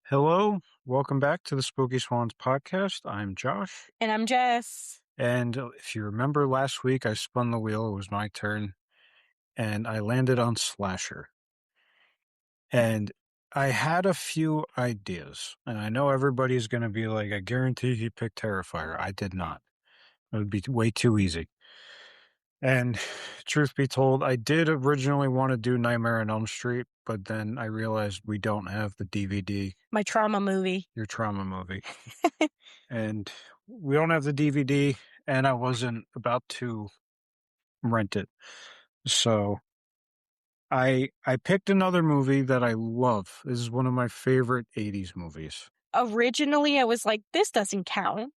Hello, welcome back to the Spooky Swans podcast. I'm Josh. And I'm Jess. And if you remember last week, I spun the wheel. It was my turn. And I landed on Slasher. And I had a few ideas. And I know everybody's going to be like, I guarantee he picked Terrifier. I did not. It would be way too easy. And truth be told, I did originally want to do Nightmare on Elm Street, but then I realized we don't have the DVD, My trauma movie. your trauma movie. And we don't have the DVD, and I wasn't about to rent it. So I picked another movie that I love. This is one of my favorite 80s movies. Originally, I was like, this doesn't count.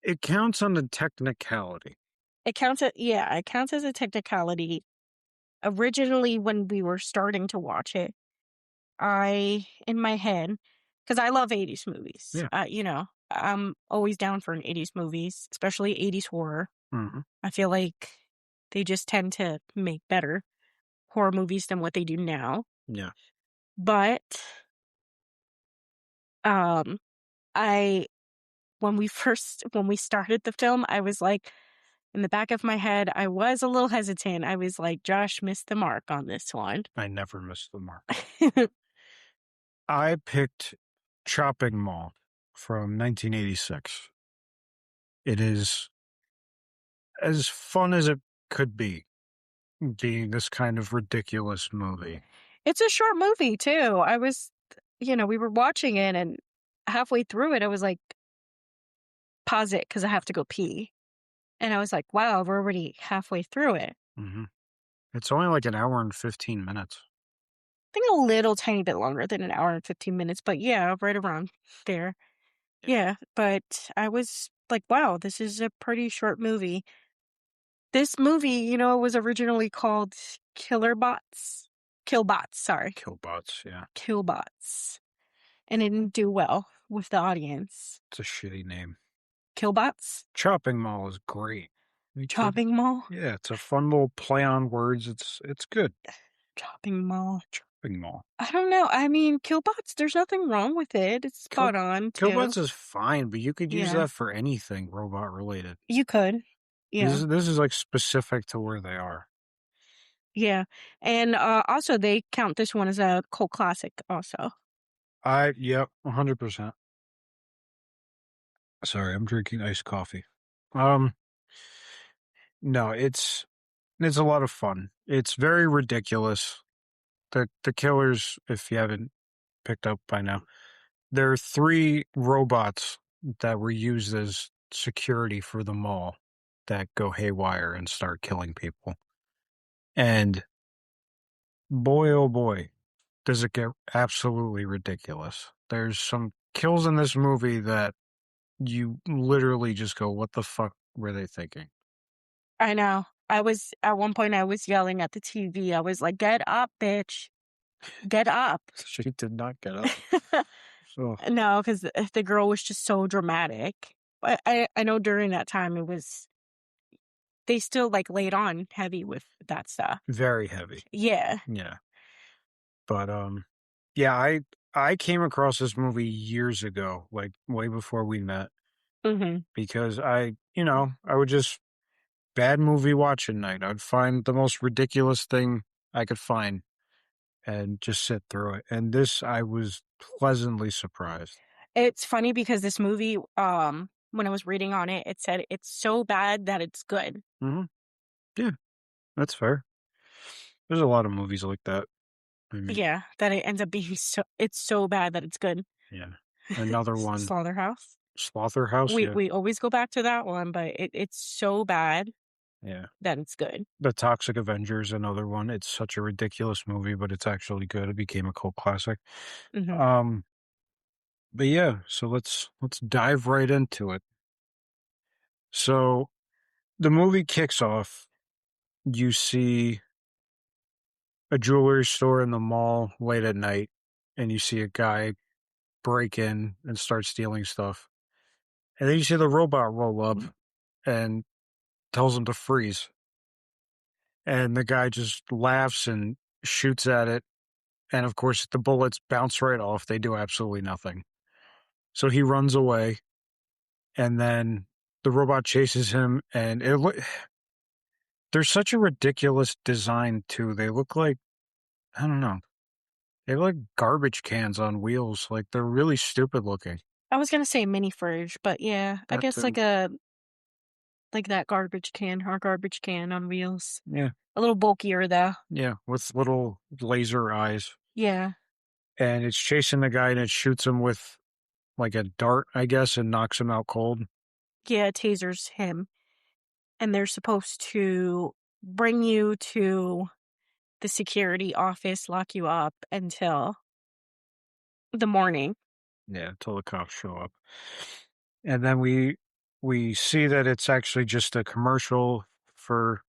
It counts on the technicality. It counts as a technicality. Originally, when we were starting to watch it, in my head, because I love 80s movies. Yeah. I'm always down for an 80s movies, especially 80s horror. Mhm. I feel like they just tend to make better horror movies than what they do now. Yeah. But, um, I when we started the film, I was like, in the back of my head, I was a little hesitant. I was like, Josh missed the mark on this one. I never missed the mark. I picked Chopping Mall from 1986. It is as fun as it could be, being this kind of ridiculous movie. It's a short movie, too. We were watching it, and halfway through it, I was like, pause it because I have to go pee. And I was like, wow, we're already halfway through it. Hmm. It's only like an hour and 15 minutes. I think a little tiny bit longer than an hour and 15 minutes, but yeah, right around there. Yeah, but I was like, wow, this is a pretty short movie. This movie, was originally called Killbots. Sorry. Killbots, yeah. Killbots. And it didn't do well with the audience. It's a shitty name. Killbots? Chopping Mall is great. Chopping Mall? Yeah, it's a fun little play on words. It's good. Chopping Mall. Chopping Mall. I don't know. I mean, Killbots, there's nothing wrong with it. It's spot on, too. Killbots is fine, but you could use Yeah. that for anything robot related. You could. Yeah. This is like specific to where they are. Yeah. And also, they count this one as a cult classic, also. Yep, 100%. Sorry, I'm drinking iced coffee. No, it's a lot of fun. It's very ridiculous. The killers, if you haven't picked up by now, there are three robots that were used as security for the mall that go haywire and start killing people. And boy, oh boy, does it get absolutely ridiculous. There's some kills in this movie that you literally just go, what the fuck were they thinking? I know. At one point, I was yelling at the TV. I was like, get up, bitch. Get up. She did not get up. So No, because the girl was just so dramatic. But I know during that time, they still like laid on heavy with that stuff. very heavy. Yeah. Yeah. But yeah, I came across this movie years ago, like way before we met, Mm-hmm. because I would just bad movie watching night. I'd find the most ridiculous thing I could find and just sit through it. And this, I was pleasantly surprised. It's funny because this movie, when I was reading on it, it said it's so bad that it's good. Hmm. Yeah, that's fair. There's a lot of movies like that. I mean, Yeah, that it ends up being it's so bad that it's good. yeah. Another one, Slaughterhouse. Slaughterhouse. We Yeah, we always go back to that one, but it's so bad yeah. that it's good. The Toxic Avengers, another one. It's such a ridiculous movie, but it's actually good. It became a cult classic. Hmm. Um, but yeah, so let's dive right into it. So the movie kicks off. You see a jewelry store in the mall late at night, and you see a guy break in and start stealing stuff. And then you see the robot roll up and tells him to freeze. And the guy just laughs and shoots at it And of course, the bullets bounce right off. They do absolutely nothing. So he runs away, and then the robot chases him, and they're such a ridiculous design too. They look like, I don't know. They look like garbage cans on wheels. Like they're really stupid looking. I was gonna say mini fridge, but yeah, I That guess too. like that garbage can, our garbage can on wheels. Yeah, A little bulkier though. yeah, with little laser eyes. Yeah. And it's chasing the guy, and it shoots him with like a dart, I guess, and knocks him out cold. Yeah, tasers him. And they're supposed to bring you to the security office, lock you up until the morning. Yeah, until the cops show up. And then we see that it's actually just a commercial for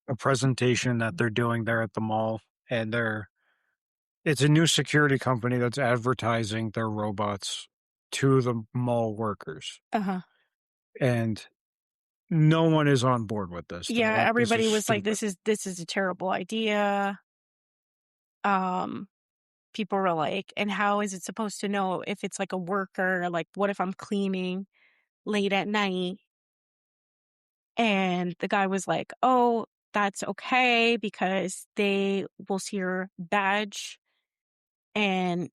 a presentation that they're doing there at the mall, and it's a new security company that's advertising their robots to the mall workers. Uh-huh. And no one is on board with this. They're Yeah, like, this is everybody was like, stupid. this is a terrible idea. Um, People were like, and how is it supposed to know if it's like a worker? Like, what if I'm cleaning late at night? And the guy was like, oh, that's okay because they will see your badge. And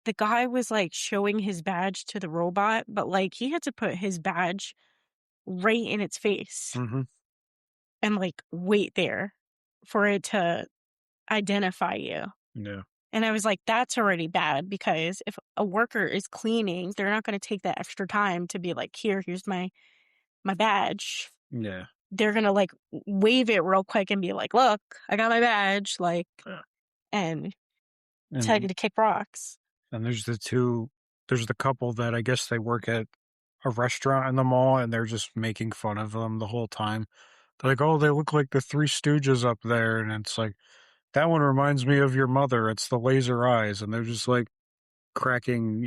the guy was like showing his badge to the robot, but like he had to put his badge right in its face Hmm. and like wait there for it to identify you. Yeah. And I was like, that's already bad because if a worker is cleaning, they're not going to take that extra time to be like, here's my badge. Yeah. They're going to like wave it real quick and be like, look, I got my badge, like, Yeah. and tell you And to kick rocks. and there's the couple that I guess they work at a restaurant in the mall, and they're just making fun of them the whole time. They're like, "Oh, they look like the Three Stooges up there," and it's like, "That one reminds me of your mother. It's the laser eyes," and they're just like cracking,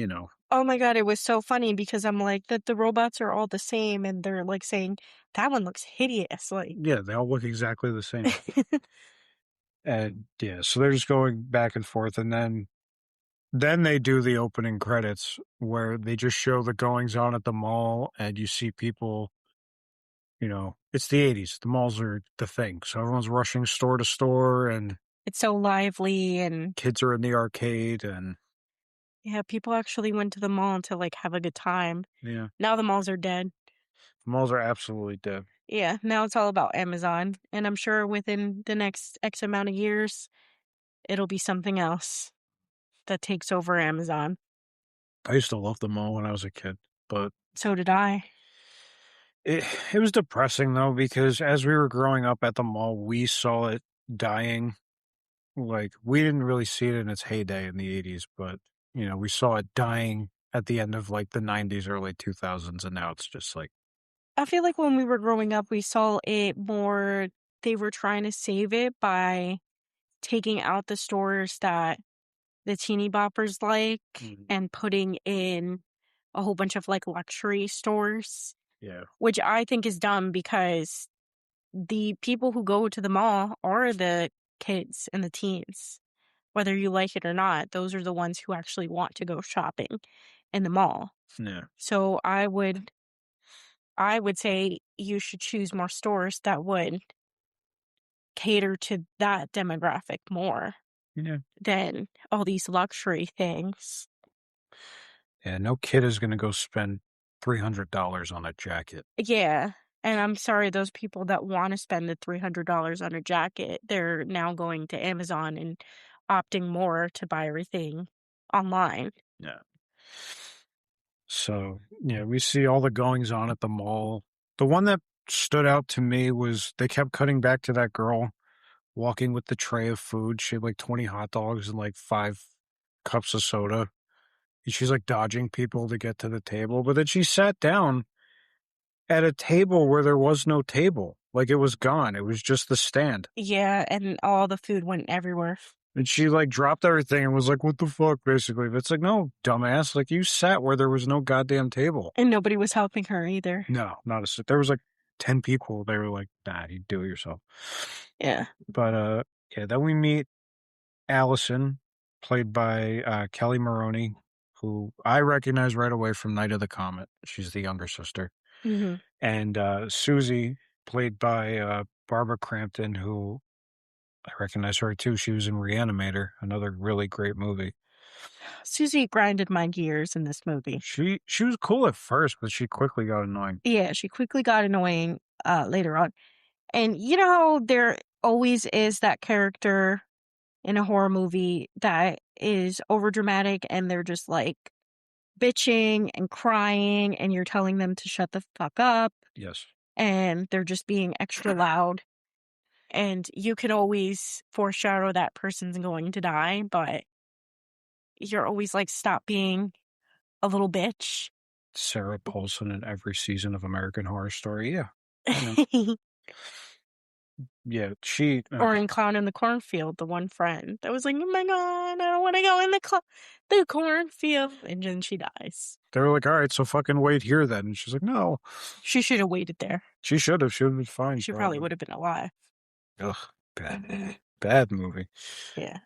Oh my God, it was so funny because I'm like, that the robots are all the same. And they're like saying, that one looks hideous. Like, yeah, they all look exactly the same. And yeah, so they're just going back and forth, and then they do the opening credits where they just show the goings on at the mall, and you see people. It's the 80s. The malls are the thing. So everyone's rushing store to store, and it's so lively. And kids are in the arcade, and yeah, people actually went to the mall to like have a good time. yeah, Now the malls are dead. the malls are absolutely dead. Yeah, now it's all about Amazon. And I'm sure within the next X amount of years, it'll be something else that takes over Amazon. I used to love the mall when I was a kid, but So did I. it was depressing though, because as we were growing up at the mall, we saw it dying. Like, we didn't really see it in its heyday in the 80s, but we saw it dying at the end of like the 90s, early 2000s, and now it's just like, I feel like when we were growing up, we saw it more. They were trying to save it by taking out the stores that the teeny boppers like mm, and putting in a whole bunch of like luxury stores, yeah, which I think is dumb because the people who go to the mall are the kids and the teens. Whether you like it or not, those are the ones who actually want to go shopping in the mall. yeah, So I would say you should choose more stores that would cater to that demographic more yeah. than all these luxury things. Yeah, no kid is gonna go spend $300 on a jacket. Yeah. And I'm sorry, those people that want to spend the $300 on a jacket, they're now going to Amazon and opting more to buy everything online. Yeah. So, yeah, we see all the goings on at the mall. The one that stood out to me was they kept cutting back to that girl walking with the tray of food. She had like 20 hot dogs and like 5 cups of soda. And she's like dodging people to get to the table. But then she sat down at a table where there was no table. Like, it was gone. It was just the stand. Yeah, and all the food went everywhere. And she like dropped everything and was like, "What the fuck?" Basically. But it's like, no, dumbass. Like, you sat where there was no goddamn table. And nobody was helping her either. No, not a there was like 10 people. They were like, "Nah, you do it yourself." Yeah. But yeah, then we meet. Allison, played by Kelly Maroney, who I recognize right away from Night of the Comet. She's the younger sister. Hmm. And Susie, played by Barbara Crampton, who I recognize her too. She was in Reanimator, another really great movie. Susie grinded my gears in this movie. She was cool at first, but she quickly got annoying. Yeah, she quickly got annoying later on. And you know how there always is that character in a horror movie that is overdramatic and they're just like bitching and crying and you're telling them to shut the fuck up Yes. and they're just being extra loud. And you can always foreshadow that person's going to die, but you're always like, stop being a little bitch. Sarah Paulson in every season of American Horror Story. Yeah. I know. Yeah, Or in Clown in the Cornfield, the one friend that was like, oh my God, I don't want to go in the cornfield. And then she dies. they were like, all right, so fucking wait here then. And she's like, no. She should have waited there. She should have. She would have been fine. She probably would have been alive. Ugh, bad movie. Yeah.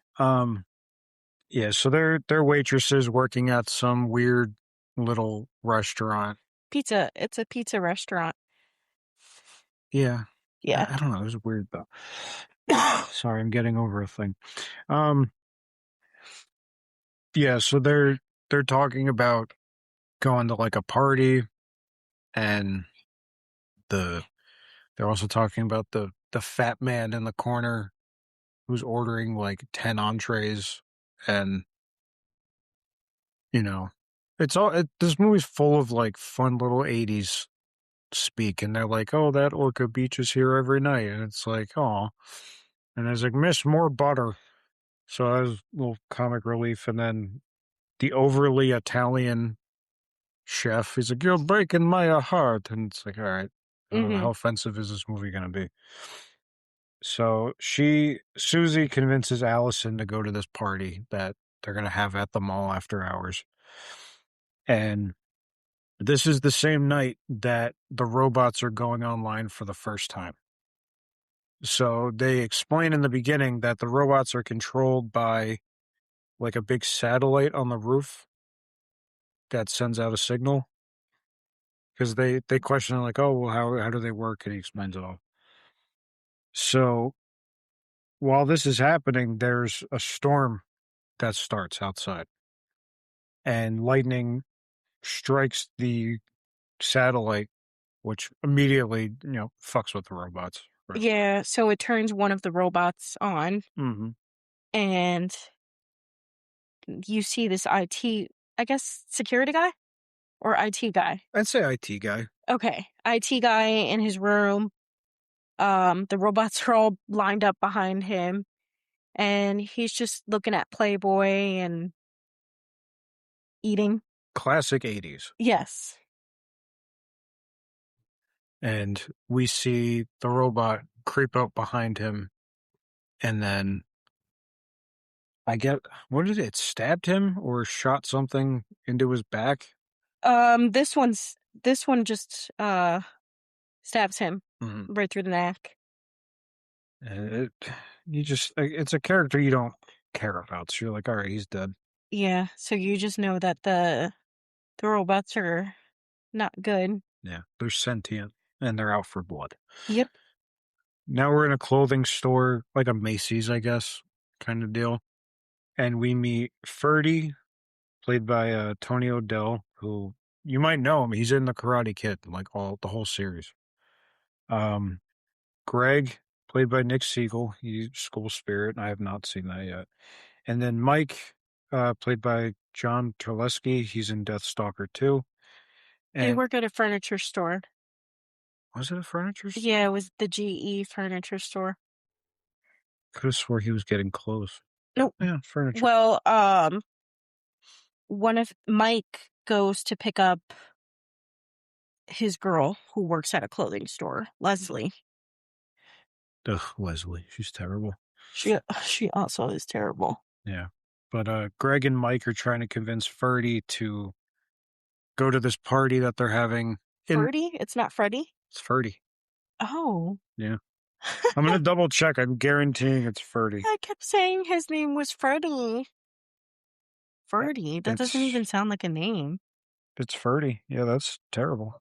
Yeah, so they're waitresses working at some weird little restaurant. Pizza. It's a pizza restaurant. Yeah. Yeah. I don't know, it was weird though. Sorry, I'm getting over a thing. Yeah, so they're talking about going to like a party, and they're also talking about the fat man in the corner who's ordering like 10 entrees, and you know, this movie's full of like fun little 80s speak, and they're like, oh, that Orca Beach is here every night, and it's like, oh, and there's like, miss, more butter. So that was a little comic relief. And then the overly Italian chef, he's like, you're breaking my heart, and it's like, all right, how offensive is this movie gonna be? So Susie convinces Allison to go to this party that they're gonna have at the mall after hours, and this is the same night that the robots are going online for the first time. So they explain in the beginning that the robots are controlled by like a big satellite on the roof that sends out a signal. Because they question like, oh, well, how do they work? And he explains it all. So while this is happening, there's a storm that starts outside, and lightning strikes the satellite, which immediately fucks with the robots. Right. Yeah, so it turns one of the robots on, and you see this IT, I guess, security guy or IT guy. I'd say IT guy. Okay, IT guy in his room. The robots are all lined up behind him, and he's just looking at Playboy and eating. Classic 80s. Yes. And we see the robot creep up behind him, and then what did it? Stabbed him or shot something into his back? This one just stabs him right through the neck. And it's a character you don't care about. So you're like, all right, he's dead. Yeah, so you just know that the robots are not good. Yeah, they're sentient and they're out for blood. Yep. Now we're in a clothing store, like a Macy's, I guess, kind of deal. And we meet Ferdy, played by Tony O'Dell, who you might know him. He's in The Karate Kid, like the whole series. Greg, played by Nick Siegel, he's School Spirit, and I have not seen that yet. And then Mike, played by John Terlesky, he's in Deathstalker 2. They work at a furniture store. Was it a furniture store? Yeah, it was the GE furniture store. Could have swore he was getting close. Nope. Yeah, furniture. Well, one of Mike goes to pick up his girl who works at a clothing store, Leslie. Ugh, Leslie, she's terrible. She also is terrible. Yeah, but Greg and Mike are trying to convince Ferdy to go to this party that they're having. Ferdy? It's not Freddy? It's Ferdy. Oh. Yeah. I'm gonna double check. I'm guaranteeing it's Ferdy. I kept saying his name was Freddy. Ferdy? That doesn't It's even sound like a name. it's Ferdy. Yeah, that's terrible.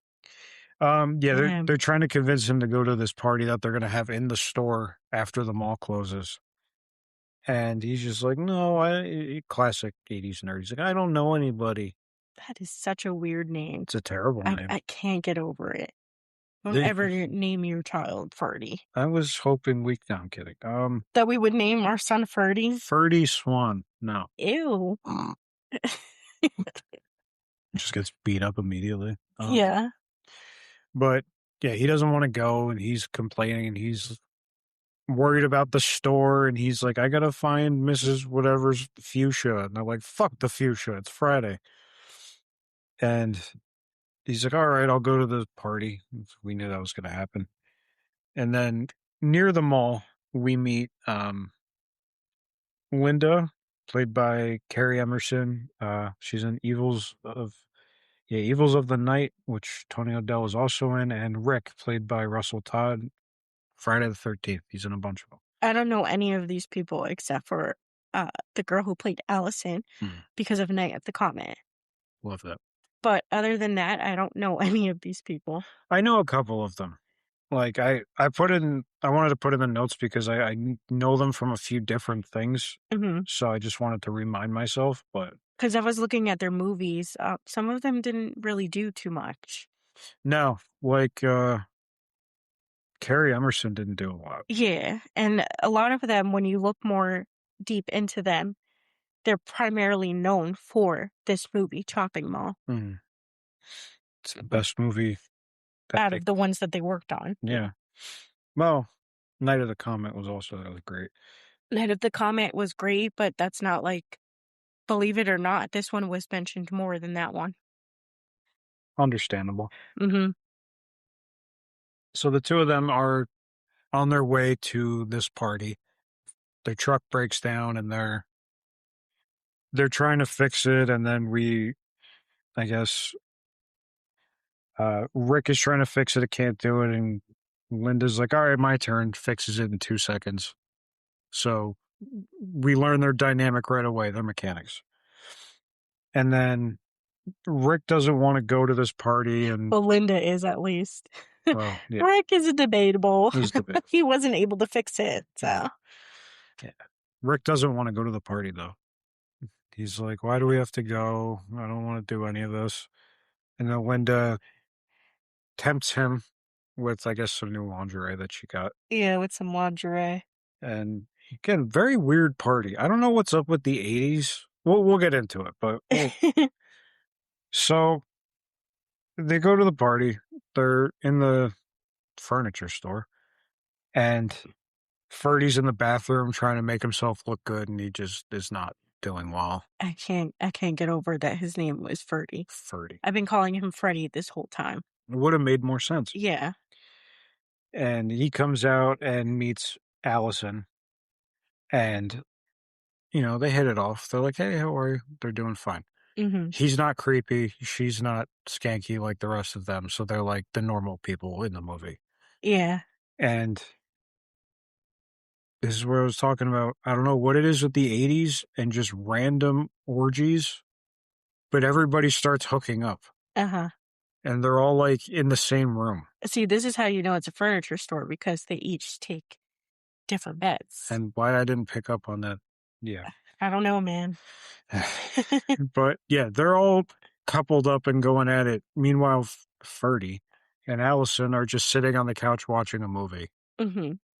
Yeah, they're Damn. trying to convince him to go to this party that they're gonna have in the store after the mall closes. And he's just like, no, classic 80s nerd. He's like, I don't know anybody. That is such a weird name. It's a terrible name. I can't get over it. Don't They, ever name your child Ferdy. I was hoping no, I'm kidding. That we would name our son Ferdy? Ferdy Swan. No. Ew. Just gets beat up immediately. Yeah. But yeah, he doesn't want to go and he's complaining and he's worried about the store and he's like, I gotta find Mrs. Whatever's fuchsia. And they're like, fuck the fuchsia, it's Friday. And he's like, all right, I'll go to the party. We knew that was gonna happen. And then near the mall, we meet Linda, played by Carrie Emerson. She's in Evils of the Night, which Tony O'Dell is also in, and Rick, played by Russell Todd, Friday the 13th. He's in a bunch of them. I don't know any of these people except for the girl who played Allison because of Night at the Comet. Love that. But other than that, I don't know any of these people. I know a couple of them. Like I wanted to put in the notes because I know them from a few different things. So I just wanted to remind myself, but because I was looking at their movies, some of them didn't really do too much. no, like Carrie Emerson didn't do a lot. Yeah, and a lot of them, when you look more deep into them, they're primarily known for this movie, Chopping Mall, It's the best movie out of the ones that they worked on. Yeah. Well, Night of the Comet was also really great. Night of the Comet was great, but that's not like, believe it or not, this one was mentioned more than that one. Understandable. Mm-hmm. So the two of them are on their way to this party. Their truck breaks down and they're trying to fix it, and then I guess Rick is trying to fix it, it can't do it, and Linda's like, all right, my turn, fixes it in 2 seconds. So we learn their dynamic right away, they're mechanics. And then Rick doesn't want to go to this party, and Well, Linda is at least. well, yeah, Rick is debatable. he's debatable. He wasn't able to fix it, so. Yeah. Rick doesn't want to go to the party though. He's like, why do we have to go? I don't want to do any of this. And then Linda tempts him with, I guess, some new lingerie that she got. Yeah, with some lingerie. And again, very weird party. I don't know what's up with the 80s. We'll get into it, but so they go to the party. They're in the furniture store, and Ferdy's in the bathroom trying to make himself look good, and he just is not doing well. I can't get over that his name was Ferdy. Ferdy. I've been calling him Freddy this whole time. It would have made more sense. Yeah. And he comes out and meets Allison, and they hit it off. They're like, hey, how are you? They're doing fine. He's not creepy, she's not skanky like the rest of them, so they're like the normal people in the movie. Yeah. And this is where I was talking about, I don't know what it is with the 80s and just random orgies, but everybody starts hooking up. Uh-huh. And they're all like in the same room. See, this is how you know it's a furniture store, because they each take different beds. And why I didn't pick up on that, yeah. I don't know, man. But yeah, they're all coupled up and going at it. Meanwhile, Ferdy and Allison are just sitting on the couch watching a movie.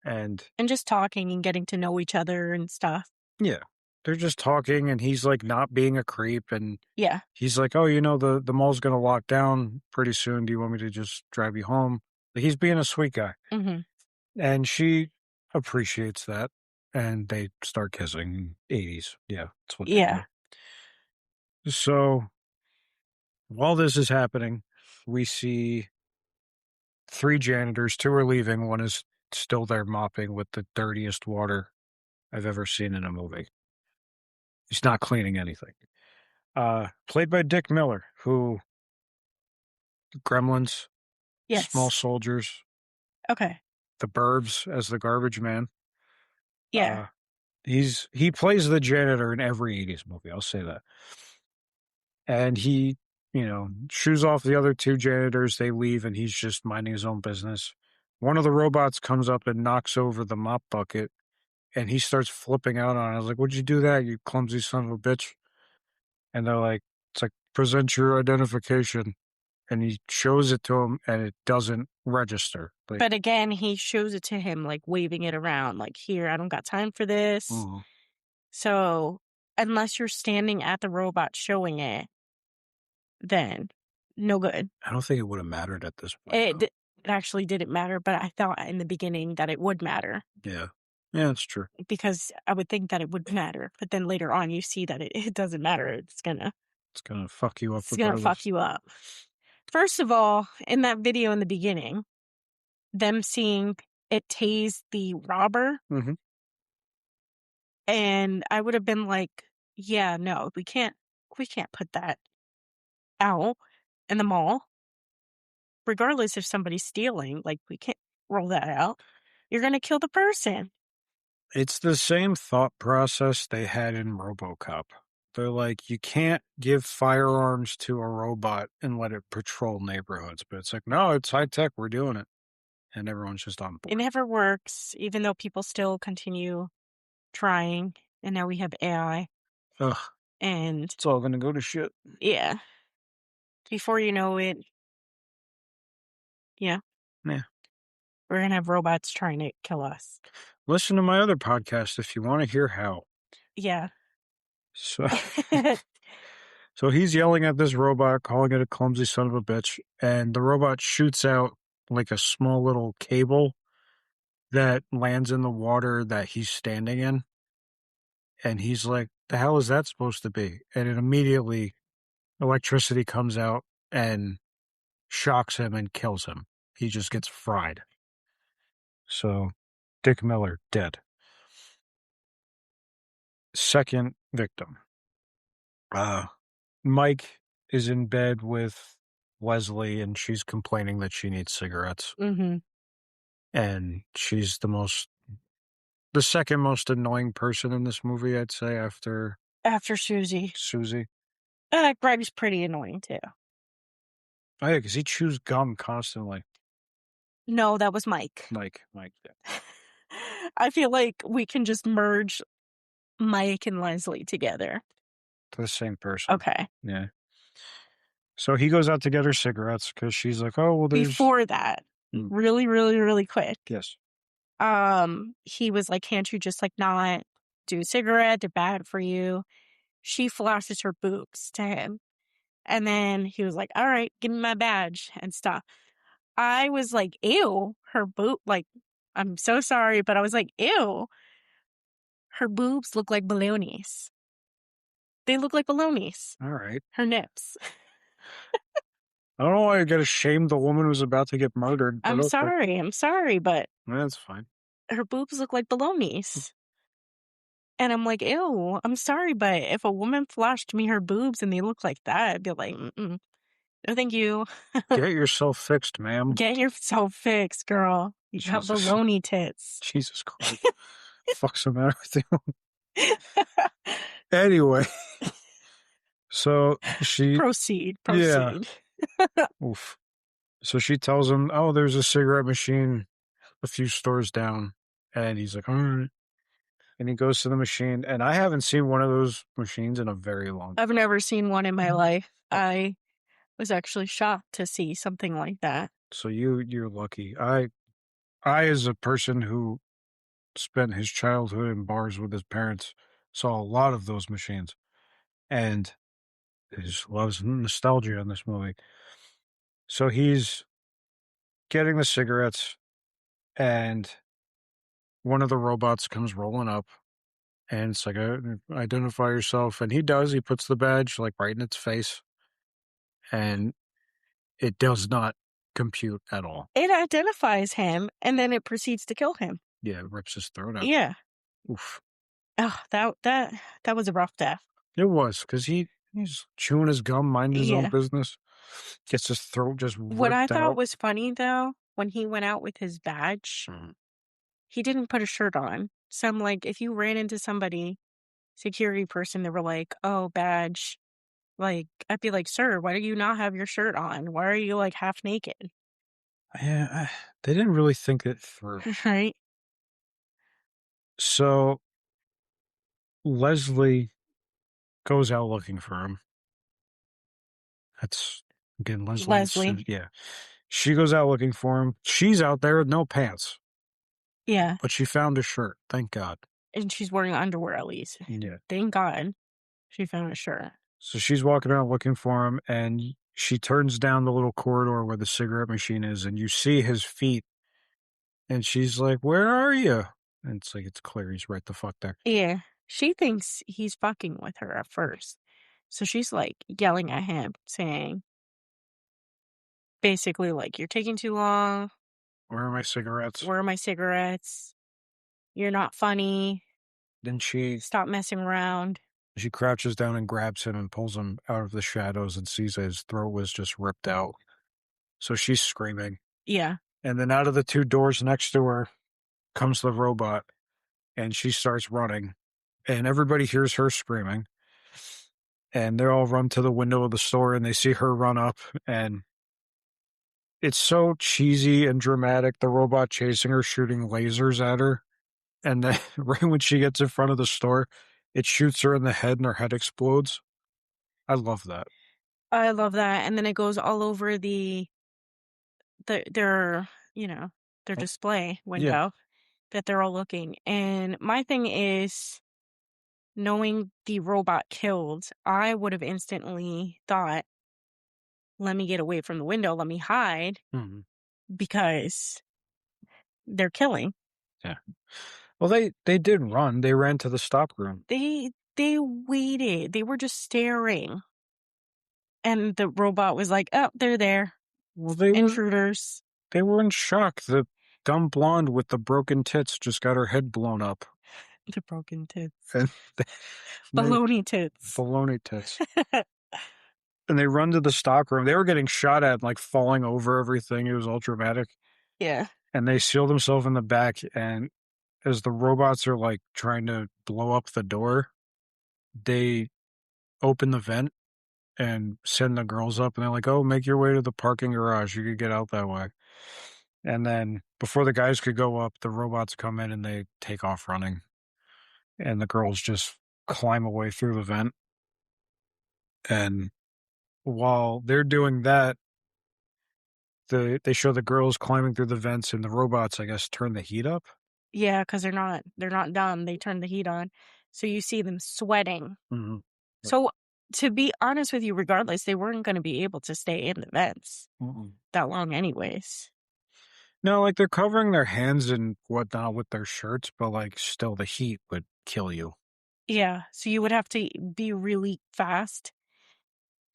And just talking and getting to know each other and stuff. Yeah. They're just talking, and he's like not being a creep, and yeah, he's like, oh, the mall's gonna lock down pretty soon. Do you want me to just drive you home? Like, he's being a sweet guy. And she appreciates that, and they start kissing. 80s. Yeah, that's what they do. So while this is happening, we see 3 janitors. 2 are leaving. One is still there mopping with the dirtiest water I've ever seen in a movie. He's not cleaning anything. Played by Dick Miller, who Gremlins, yes, Small Soldiers. Okay. The Burbs as the garbage man. Yeah. He plays the janitor in every 80s movie, I'll say that. And he, shoos off the other two janitors, they leave, and he's just minding his own business. One of the robots comes up and knocks over the mop bucket, and he starts flipping out on it. I was like, "What'd you do that, you clumsy son of a bitch?" And they're like, "It's like, present your identification." And he shows it to him, and it doesn't register. Like, But again, he shows it to him, like, waving it around, like, "Here, I don't got time for this." mhm. So, unless you're standing at the robot showing it, then no good. I don't think it would have mattered at this point, It though. it actually didn't matter, but I thought in the beginning that it would matter Yeah. Yeah, that's true. because I would think that it would matter, but then later on you see that it doesn't matter. It's gonna fuck you up It's gonna fuck regardless. you up. First of all, in that video in the beginning, them seeing it tase the robber, Mhm. and I would have been like, "Yeah, no, we can't put that out in the mall. Regardless if somebody's stealing, like, we can't roll that out. You're gonna kill the person." It's the same thought process they had in RoboCop. They're like, you can't give firearms to a robot and let it patrol neighborhoods. But it's like, no, it's high tech. We're doing it. And everyone's just on It board. never works, even though people still continue trying, and now we have AI, Ugh, and it's all going to go to shit. yeah, before you know it, yeah, Yeah. we're gonna have robots trying to kill us. Listen to my other podcast if you want to hear how. Yeah. So, so he's yelling at this robot, calling it a clumsy son of a bitch. And the robot shoots out like a small little cable that lands in the water that he's standing in. And he's like, the hell is that supposed to be? And it immediately, electricity comes out and shocks him and kills him. He just gets fried. So, Dick Miller, dead. Second victim. Mike is in bed with Leslie and she's complaining that she needs cigarettes. Mhm. And she's the second most annoying person in this movie, I'd say, after After Susie. Susie. Greg's pretty annoying too. Oh, yeah, because he chews gum constantly. No, that was Mike. Mike, yeah. I feel like we can just merge Mike and Leslie together. To the same person. Okay. Yeah. So he goes out to get her cigarettes because she's like, oh, well, there's. Before that, Mm. really, really, really quick. Yes. He was like, "Can't you just like not do a cigarette? They're bad for you." She flashes her boobs to him. And then he was like, "All right, give me my badge and stuff." I was like, ew, her boob, like, I'm so sorry, but I was like, ew, her boobs look like balloonies. They look like balloonies. All right. Her nips. I don't know why you got to shame the woman who's about to get murdered. But I'm okay. sorry, but That's fine. her boobs look like balloonies. And I'm like, ew, I'm sorry, but if a woman flashed me her boobs and they look like that, I'd be like, mm-mm. No, thank you. Get yourself fixed, ma'am. Get yourself fixed, girl. You got Jesus. baloney tits. Jesus Christ. Fuck's the matter with you? Anyway. So she. Proceed. Yeah. Oof. So she tells him, oh, there's a cigarette machine a few stores down. And he's like, all right. And he goes to the machine. And I haven't seen one of those machines in a very long time. I've never seen one in my Mm-hmm. life. I was actually shocked to see something like that. So you're lucky. I as a person who spent his childhood in bars with his parents, saw a lot of those machines. And he just loves nostalgia in this movie. So he's getting the cigarettes and one of the robots comes rolling up and it's like, identify yourself. And he does. He puts the badge like right in its face and it does not compute at all. It identifies him and then it proceeds to kill him. Yeah, it rips his throat out. Yeah. Oof. Oh, that was a rough death. It was because he's chewing his gum, minding his Yeah. own business. Gets his throat just ripped What I thought out. was funny though when he went out with his badge, Mhm. he didn't put a shirt on. So I'm like, if you ran into somebody, security person, they were like, "Oh, badge." Like, I'd be like, "Sir, why do you not have your shirt on? Why are you, like, half naked?" Yeah, they didn't really think it through. Right? So Leslie goes out looking for him. That's again Leslie and Leslie. Sue. Yeah, she goes out looking for him. She's out there with no pants, Yeah, but she found a shirt. Thank God. and she's wearing underwear at least. Yeah. Thank God she found a shirt. So she's walking around looking for him, and she turns down the little corridor where the cigarette machine is, and you see his feet. And she's like, "Where are you?" And it's like, it's clear he's right the fuck there. Yeah, she thinks he's fucking with her at first. So she's, like, yelling at him, saying basically, like, "You're taking too long. Where are my cigarettes? Where are my cigarettes? You're not funny. Then Stop messing around." she crouches down and grabs him and pulls him out of the shadows and sees that his throat was just ripped out. So she's screaming. Yeah. And then out of the two doors next to her comes the robot, and she starts running. And everybody hears her screaming. And they all run to the window of the store and they see her run up. And it's so cheesy and dramatic. The robot chasing her, shooting lasers at her. And then right when she gets in front of the store, it shoots her in the head and her head explodes. I love that. I love that, and then it goes all over their, their Oh, display yeah. window that they're all looking, and my thing is, knowing the robot killed, I would have instantly thought, "Let me get away from the window, let me hide," Mhm. because they're killing. Yeah. Well, they did run. They ran to the stock room. They waited, they were just staring, and the robot was like, "Oh, they're there. Well, Intruders." they were in shock. The dumb blonde with the broken tits just got her head blown up. The broken tits. And they Baloney tits. baloney tits. And they run to the stock room. They were getting shot at, like falling over everything. It was all dramatic. Yeah. And they seal themselves in the back. And as the robots are like trying to blow up the door, they open the vent and send the girls up. And they're like, "Oh, make your way to the parking garage. You could get out that way." And then before the guys could go up, the robots come in and they take off running. And the girls just climb away through the vent. And while they're doing that, they show the girls climbing through the vents and the robots, I guess, turn the heat up. Yeah, because 'cause they're not done, they turned the heat on, so you see them sweating. Mhm. So, to be honest with you, regardless, they weren't gonna be able to stay in the vents Mm-mm. that long anyways. No, like they're covering their hands and whatnot with their shirts, but like still the heat would kill you. Yeah, so you would have to be really fast,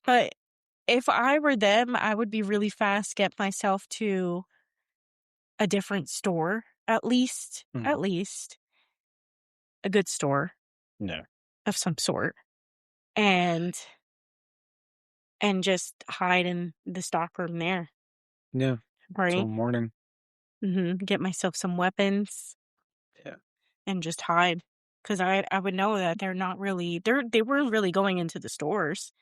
but if I were them, I would be really fast, get myself to a different store, Mhm. at least, a good store Yeah. of some sort, and just hide in the stockroom there, Yeah. Till right? morning. Get myself some weapons Yeah. and just hide, because I would know that they weren't really going into the stores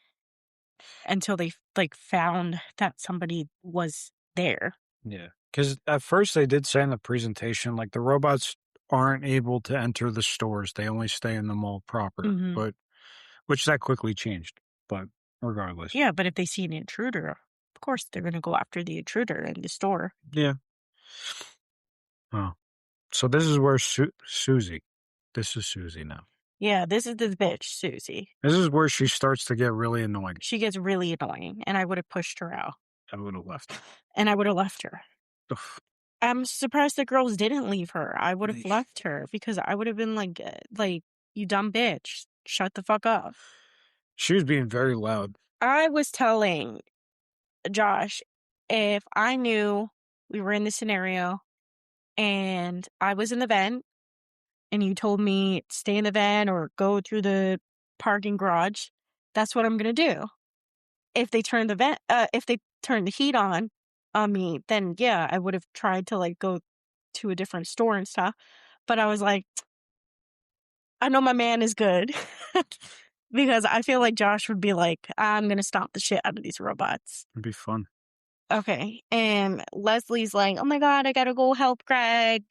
until they, like, found that somebody was there. Yeah. Because at first they did say in the presentation, like the robots aren't able to enter the stores. They only stay in the mall proper, Mhm. but which that quickly changed. But regardless. Yeah, but if they see an intruder, of course they're gonna go after the intruder in the store. Yeah. Oh. So this is where Susie. This is Susie now. Yeah, this is the bitch, Susie. This is where she starts to get really annoying. She gets really annoying, and I would have pushed her out, I would have left. and I would have left her. Ugh. I'm surprised the girls didn't leave her. I would have left her because I would have been like, "You dumb bitch, shut the fuck up." She was being very loud. I was telling Josh, if I knew we were in this scenario and I was in the vent and you told me stay in the van or go through the parking garage, that's what I'm gonna do. If they turn the heat on, on me, then yeah, I would have tried to like go to a different store and stuff. But I was like, I know my man is good because I feel like Josh would be like, I'm gonna stomp the shit out of these robots. It'd be fun. Okay. And Leslie's like, oh my God, I gotta go help Greg.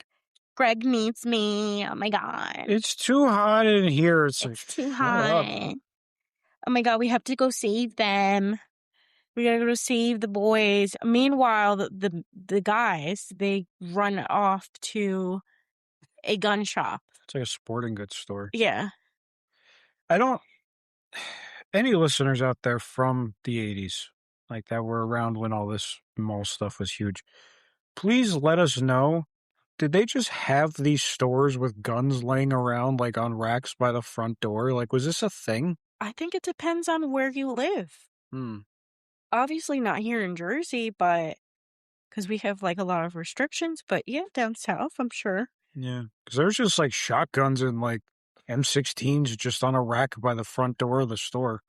Greg needs me. Oh my God. It's too hot in here. It's like, It's too shut up. hot. Oh my God, we have to go save them. We gotta go save the boys. Meanwhile, the guys, they run off to a gun shop. It's like a sporting goods store. Yeah. I don't. Any listeners out there from the 80s, like that were around when all this mall stuff was huge, please let us know. Did they just have these stores with guns laying around, like on racks by the front door? Like, was this a thing? I think it depends on where you live. Hmm. Obviously not here in Jersey, but because we have like a lot of restrictions, but yeah, down south, I'm sure. Yeah. Because there's just like shotguns and like M16s just on a rack by the front door of the store.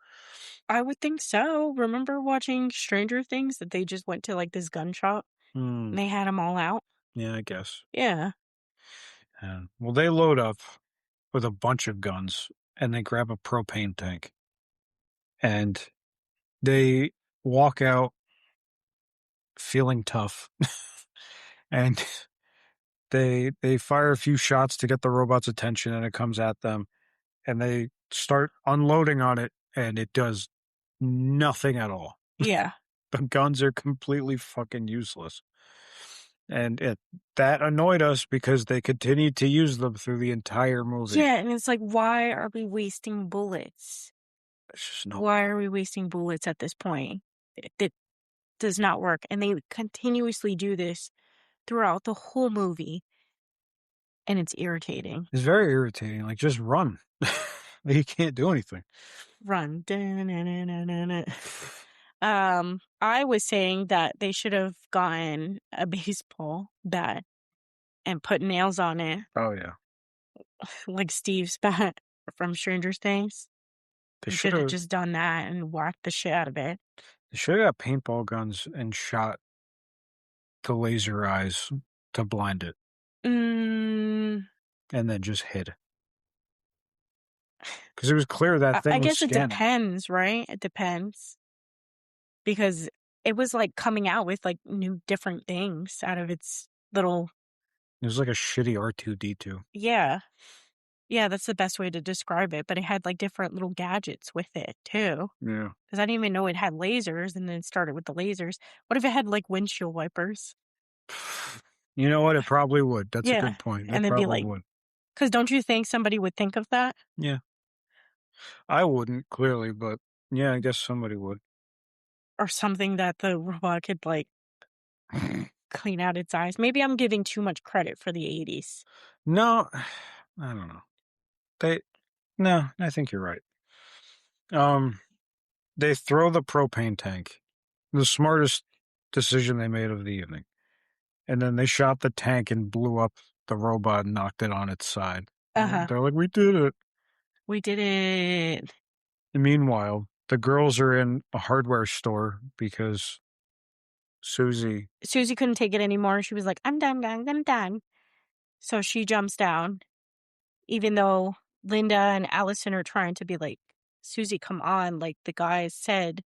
I would think so. Remember watching Stranger Things that they just went to like this gun shop Hmm. and they had them all out? Yeah, I guess. Yeah. Yeah. Well, they load up with a bunch of guns and they grab a propane tank and they walk out feeling tough. And they fire a few shots to get the robot's attention and it comes at them and they start unloading on it and it does nothing at all. Yeah. The guns are completely fucking useless. And that annoyed us because they continued to use them through the entire movie. Yeah. And it's like, why are we wasting bullets? It's just no. Why are we wasting bullets at this point? It does not work. And they continuously do this throughout the whole movie. And it's irritating. It's very irritating. Like, just run. You can't do anything. Run. I was saying that they should have gotten a baseball bat and put nails on it, Oh, yeah. like Steve's bat from Stranger Things. They They should should have have just done that and whacked the shit out of it. they should have got paintball guns and shot the laser eyes to blind it Mm, and then just hid. Because it was clear that thing I was guess it scanning. depends, right? It depends. Because it was like coming out with like new different things out of its little. It was like a shitty R2D2. Yeah. Yeah, that's the best way to describe it. But it had like different little gadgets with it too. Yeah. Because I didn't even know it had lasers and then it started with the lasers. What if it had like windshield wipers? You know what? It probably would. That's a Yeah. good point. It And then be probably like, would. because don't you think somebody would think of that? Yeah. I wouldn't, clearly, but yeah, I guess somebody would. Or something that the robot could like clean out its eyes. Maybe I'm giving too much credit for the 80s. No, I don't know. No, I think you're right. They throw the propane tank. The smartest decision they made of the evening. And then they shot the tank and blew up the robot and knocked it on its side. Uh-huh. They're like, we did it. We did it. And meanwhile, the girls are in a hardware store because Susie. Susie couldn't take it anymore. She was like, I'm done, I'm done. So she jumps down, even though Linda and Allison are trying to be like, Susie, come on. Like the guys said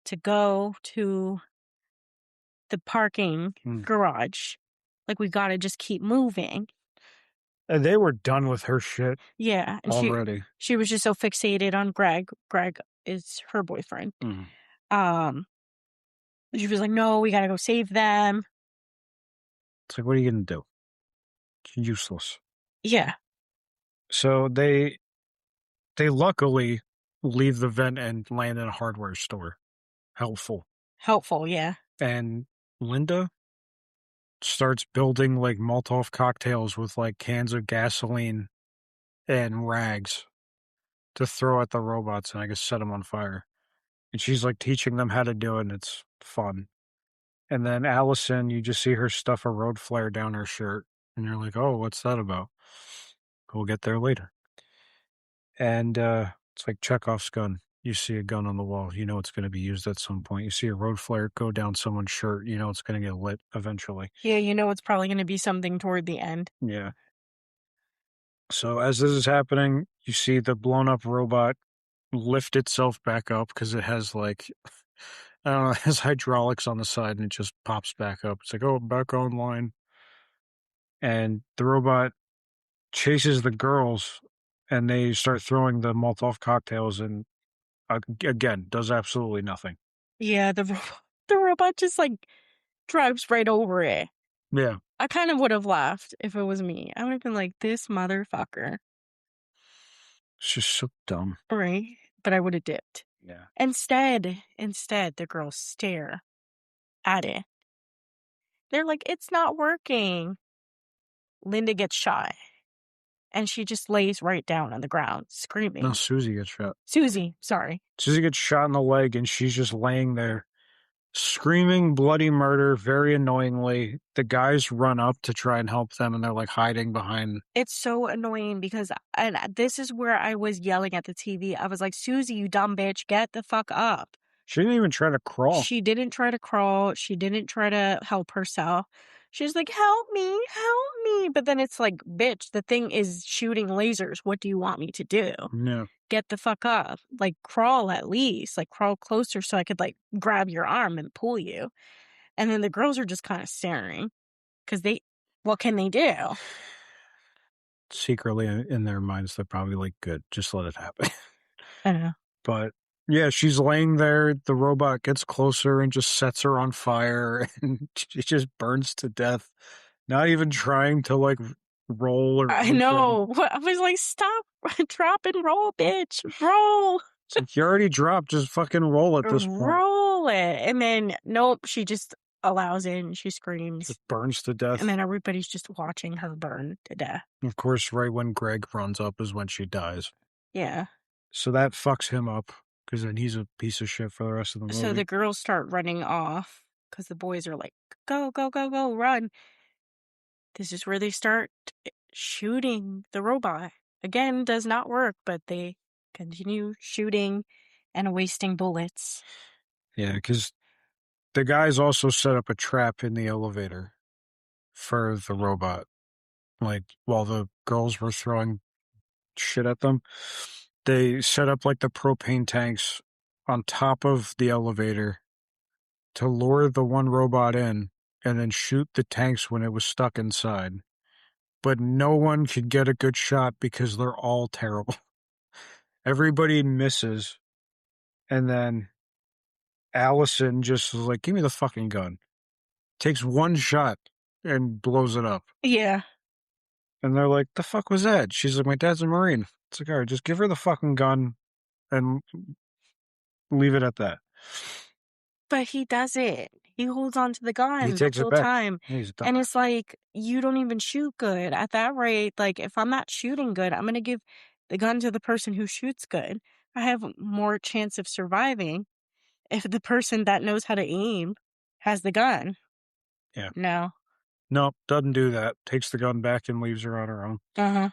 to go to the parking garage. Like we got to just keep moving. And they were done with her shit Yeah. And already. she was just so fixated on Greg. Greg is her boyfriend. She was like, no, we got to go save them. It's like, what are you going to do? It's useless. Yeah. So they luckily leave the vent and land in a hardware store. Helpful. Yeah. And Linda starts building like Molotov cocktails with like cans of gasoline and rags to throw at the robots and I guess set them on fire. And she's like teaching them how to do it and it's fun. And then Allison, you just see her stuff a road flare down her shirt and you're like, oh, what's that about? We'll get there later. And it's like Chekhov's gun. You see a gun on the wall, you know it's going to be used at some point. You see a road flare go down someone's shirt, you know it's going to get lit eventually. Yeah, you know it's probably gonna be something toward the end. Yeah. So as this is happening, you see the blown up robot lift itself back up because it has like I don't know, it has hydraulics on the side and it just pops back up. It's like, oh, back online. And the robot chases the girls and they start throwing the Molotov cocktails and again, does absolutely nothing. Yeah, the robot just, like, drives right over it. Yeah. I kind of would have laughed if it was me. I would have been like, "This motherfucker." It's just so dumb. Right? But I would have dipped. Yeah. Instead, the girls stare at it. They're like, "It's not working." Linda gets shot, and she just lays right down on the ground, No, screaming. Susie gets shot. Susie, sorry. Susie gets shot in the leg and she's just laying there screaming bloody murder very annoyingly. The guys run up to try and help them and they're like hiding behind. It's so annoying because and this is where I was yelling at the TV. I was like, "Susie, you dumb bitch, get the fuck up." She didn't even try to crawl. She didn't try to crawl. She didn't try to help herself. She's like, "Help me, help me." But then it's like, bitch, the thing is shooting lasers. What do you want me to do? No. Get the fuck up. Like, crawl at least. Like, crawl closer so I could, like, grab your arm and pull you. And then the girls are just kind of staring because what can they do? Secretly in their minds, they're probably like, good, just let it happen. I don't know. But yeah, she's laying there. The robot gets closer and just sets her on fire and she just burns to death. Not even trying to like roll or I anything. know. I was like, stop, drop and roll, bitch. Roll. It's like, you already dropped, just fucking roll at this point. Roll it. And then, nope, she just allows it and she screams. Just burns to death. And then everybody's just watching her burn to death. Of course, right when Greg runs up is when she dies. Yeah. So that fucks him up because then he's a piece of shit for the rest of the movie. So the girls start running off because the boys are like, go, go, go, go, run. This is where they start shooting the robot. Again, does not work, but they continue shooting and wasting bullets. Yeah, because the guys also set up a trap in the elevator for the robot. Like, while the girls were throwing shit at them, they set up like the propane tanks on top of the elevator to lure the one robot in and then shoot the tanks when it was stuck inside. But no one could get a good shot because they're all terrible. Everybody misses. And then Allison just was like, give me the fucking gun. Takes one shot and blows it up. Yeah. And they're like, the fuck was that? She's like, my dad's a Marine. It's like, all right, just give her the fucking gun and leave it at that. But he does it. He holds on to the gun He the takes it whole back. time. He's And it's like, you don't even shoot good. At that rate, like, if I'm not shooting good, I'm going to give the gun to the person who shoots good. I have more chance of surviving if the person that knows how to aim has the gun. Yeah. No. Nope, doesn't do that. Takes the gun back and leaves her on her own. Uh-huh.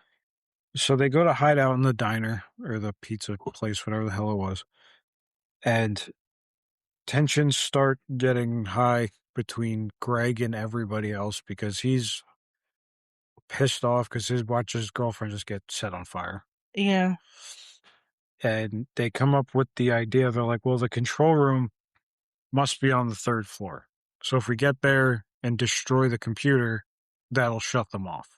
So they go to hide out in the diner or the pizza place, whatever the hell it was. And tensions start getting high between Greg and everybody else because he's pissed off because his girlfriend just get set on fire. Yeah. And they come up with the idea, they're like, well, the control room must be on the third floor. So if we get there and destroy the computer, that'll shut them off.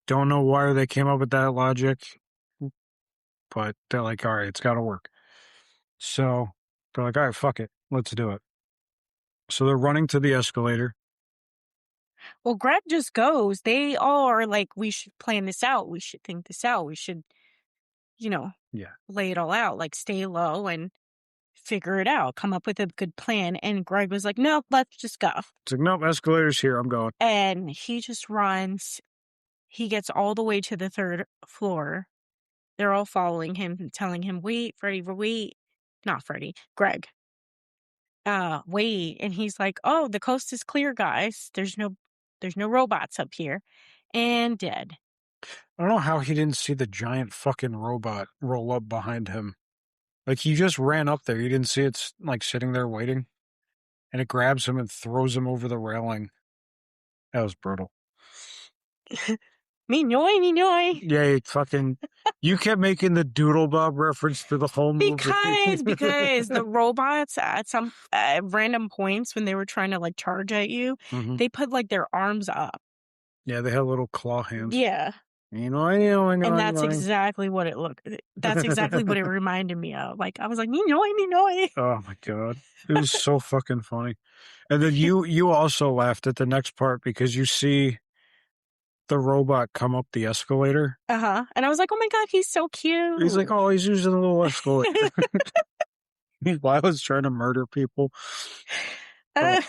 Don't know why they came up with that logic, but they're like, all right, it's got to work. So they're like, all right, fuck it. Let's do it. So they're running to the escalator. Well, Greg just goes. They all are like, we should plan this out. We should think this out. We should, lay it all out. Like, stay low and figure it out. Come up with a good plan. And Greg was like, no, let's just go. It's like, nope, escalator's here. I'm going. And he just runs. He gets all the way to the third floor. They're all following him, telling him, wait, Freddie, wait. Not Freddie, Greg. Wait. And he's like, oh, the coast is clear, guys. There's no robots up here. And dead. I don't know how he didn't see the giant fucking robot roll up behind him Like, he just ran up there. You didn't see it's like sitting there waiting, and it grabs him and throws him over the railing. That was brutal. Me noy, me noy. Yeah, you kept making the Doodle Bob reference for the whole movie. Because the robots at some random points when they were trying to like charge at you, they put like their arms up. Yeah, they had little claw hands. Yeah. And that's exactly what it looked. That's exactly what it reminded me of. Like I was like, me noy. Oh my god, it was so fucking funny. And then you also laughed at the next part because you see the robot come up the escalator. And I was like, oh my god, he's so cute. He's like, oh, he's using a little escalator. While I was trying to murder people. I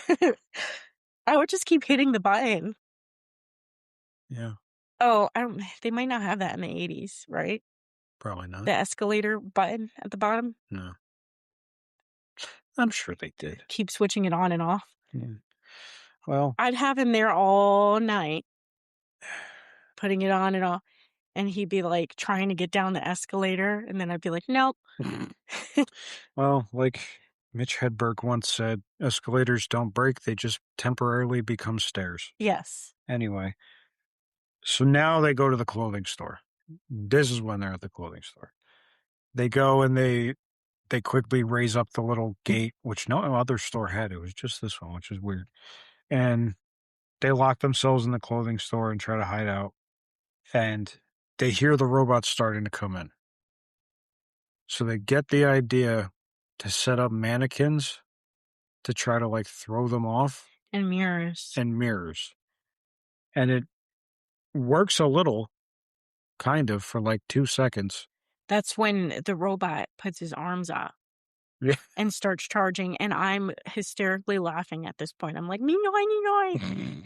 would just keep hitting the button. Yeah. Oh, they might not have that in the 80s, right? Probably not. The escalator button at the bottom? No. I'm sure they did. Keep switching it on and off. Yeah. Well, I'd have him there all night, putting it on and off. And he'd be like trying to get down the escalator. And then I'd be like, nope. well, like Mitch Hedberg once said, escalators don't break, they just temporarily become stairs. Yes. Anyway, so now they go to the clothing store. This is when they're at the clothing store. They go and they quickly raise up the little gate, which no other store had. It was just this one, which is weird. And they lock themselves in the clothing store and try to hide out. And they hear the robots starting to come in. So they get the idea to set up mannequins to try to like throw them off. And mirrors. And it works a little, kind of, for like 2 seconds. That's when the robot puts his arms up. Yeah. And starts charging, and I'm hysterically laughing at this point. I'm like, me noy.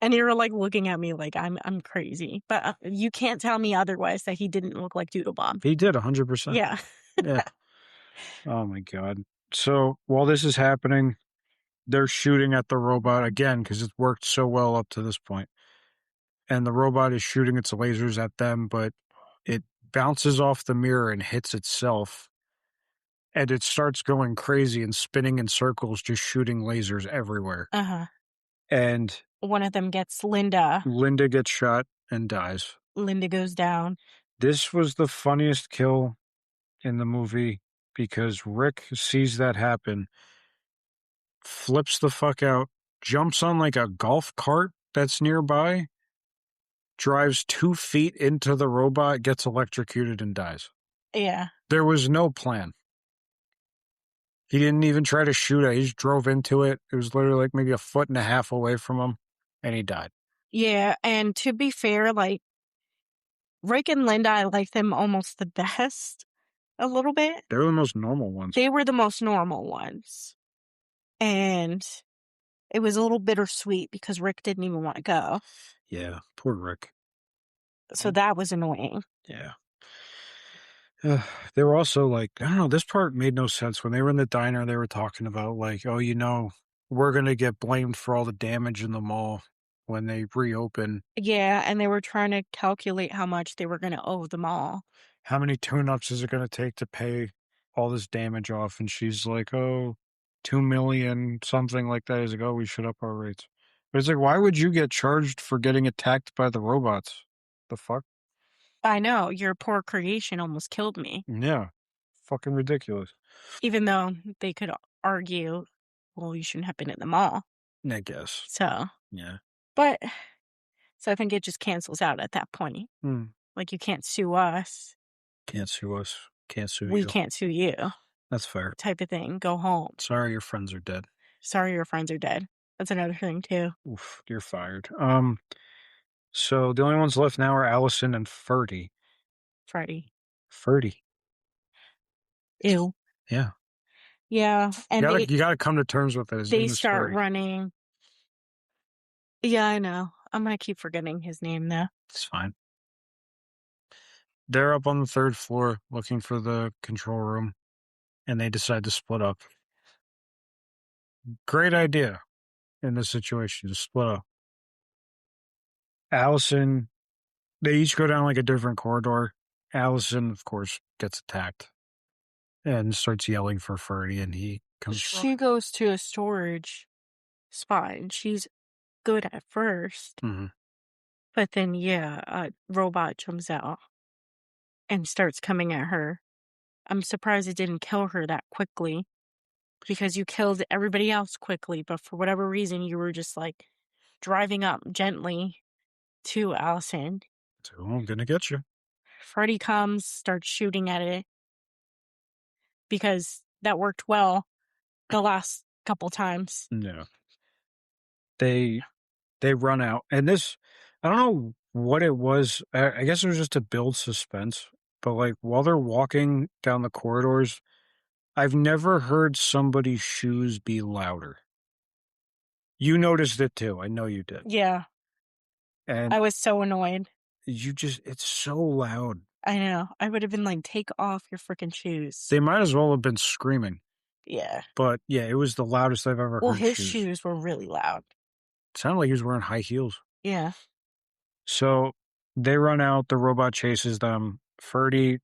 And you're like looking at me like I'm crazy. But you can't tell me otherwise that he didn't look like Doodle Bob. He did 100%. Yeah. Yeah. Oh my god. So while this is happening, they're shooting at the robot again because it's worked so well up to this point. And the robot is shooting its lasers at them, but it bounces off the mirror and hits itself. And it starts going crazy and spinning in circles, just shooting lasers everywhere. And one of them gets Linda. Linda gets shot and dies. Linda goes down. This was the funniest kill in the movie because Rick sees that happen, flips the fuck out, jumps on like a golf cart that's nearby, drives 2 feet into the robot, gets electrocuted, and dies. Yeah. There was no plan. He didn't even try to shoot it. He just drove into it. It was literally like maybe 1.5 feet away from him, and he died. Yeah, and to be fair, like, Rick and Linda, I like them almost the best a little bit. They were the most normal ones. They were the most normal ones. And it was a little bittersweet because Rick didn't even want to go. Yeah, poor Rick. So that was annoying. Yeah. They were also like, I don't know, this part made no sense. When they were in the diner, they were talking about like, oh, we're going to get blamed for all the damage in the mall when they reopen. Yeah, and they were trying to calculate how much they were going to owe the mall. How many tune-ups is it going to take to pay all this damage off? And she's like, oh, 2 million, something like that. He's like, oh, we should up our rates. But it's like, why would you get charged for getting attacked by the robots? The fuck? I know, your poor creation almost killed me. Yeah. Fucking ridiculous. Even though they could argue, well, you shouldn't have been at the mall. I guess. So. Yeah. But, so I think it just cancels out at that point. Like, you can't sue us. Can't sue us. Can't sue you. We can't sue you. That's fair. Type of thing. Go home. Sorry your friends are dead. Sorry your friends are dead. That's another thing, too. Oof, you're fired. So the only ones left now are Allison and Ferdy. Ferdy. Ew. Yeah. Yeah. And you gotta come to terms with it. They start running. Yeah, I know. I'm gonna keep forgetting his name though. It's fine. They're up on the 3rd floor looking for the control room, and they decide to split up. Great idea in this situation, to split up. Allison, they each go down like a different corridor. Allison, of course, gets attacked. and starts yelling for Ferdy, and he comes She running. goes to a storage spot and she's good at first, Mhm. but then yeah, a robot jumps out and starts coming at her. I'm surprised it didn't kill her that quickly because you killed everybody else quickly, but for whatever reason you were just like driving up gently to Allison. So I'm gonna get you. Freddy comes, starts shooting at it because that worked well the last couple times. No, they they run out, and this I don't know what it was. I guess it was just to build suspense. But like while they're walking down the corridors, I've never heard somebody's shoes be louder. You noticed it too. I know you did. Yeah, And I was so annoyed. it's so loud. I know. I would have been like, take off your freaking shoes. They might as well have been screaming. Yeah. But yeah, it was the loudest I've ever Well, heard his shoes. shoes were really loud. It sounded like he was wearing high heels. Yeah. So they run out, the robot chases them. Ferdy